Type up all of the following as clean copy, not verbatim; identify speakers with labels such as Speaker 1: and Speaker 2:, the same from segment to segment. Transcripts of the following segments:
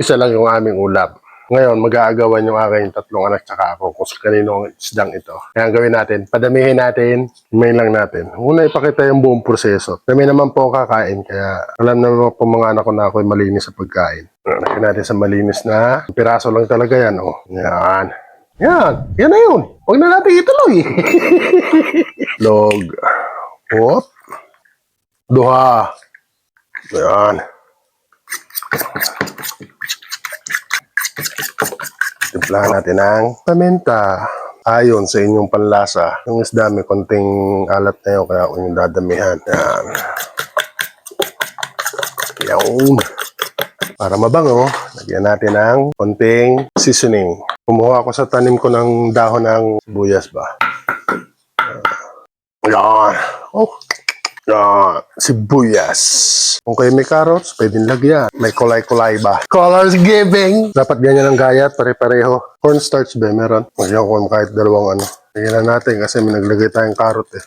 Speaker 1: Isa lang yung aming ulam. Ngayon, mag-aagawan yung aking tatlong anak tsaka ako kung sa kaninong isdang ito. Kaya ang gawin natin, padamihin natin, himayin lang natin. Una, ipakita yung buong proseso. Kami naman po kakain, kaya alam naman po mga anak ko na ako'y malinis sa pagkain. Lagyan natin sa malinis na piraso lang talaga yan. Oh. Yan. Yan na yun. Huwag na natin ituloy. Log. Whoop. Duha. Yan. Timplahan natin ng paminta. Ayon sa inyong panlasa. Yung isda may konting alat na yun, kaya kung yung dadamihan. Yan. Yan. Para mabango, lagyan natin ng konting seasoning. Kumuha ako sa tanim ko ng dahon ng sibuyas ba. Yan. Oh. Yan. Sibuyas. Kung kayo may carrots, pwedeng lagyan. May kulay-kulay ba? Colors giving! Dapat ganyan ang gayat, pare-pareho. Cornstarch ba? Meron. Lagyan ko kahit dalawang ano. Lagyan na natin kasi may naglagay tayong carrot eh.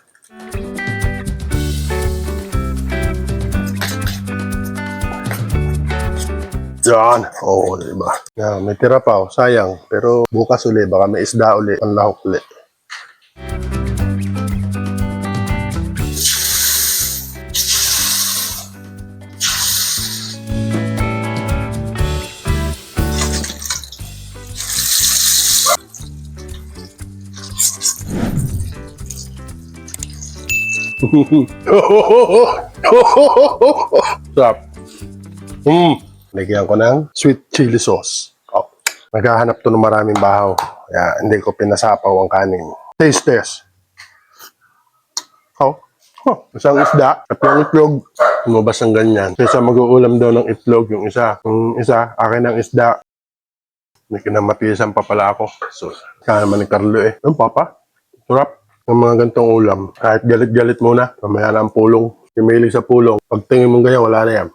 Speaker 1: Yan. Oo, diba? Yan, may tira pa oh. Sayang. Pero bukas uli, baka may isda uli. Panlahok uli. Sarap. Lagyan ko ng sweet chili sauce. Oh. Naghahanap to ng maraming bahaw. Kaya hindi ko pinasapaw ang kanin. Taste test. Oh. Isang isda, tatlong itlog, lumabas ng ganyan. Kaysa mag-uulam daw ng itlog yung isa. Yung isa, akin ang isda. May kinamatisan pa pala ako. So, kaya naman ni Carlo eh. Yung papa, sarap. Yung mga gantong ulam. Kahit galit-galit muna, mamaya na ang pulong. Kimilig sa pulong. Pag tingin mong ganyan, wala na yan.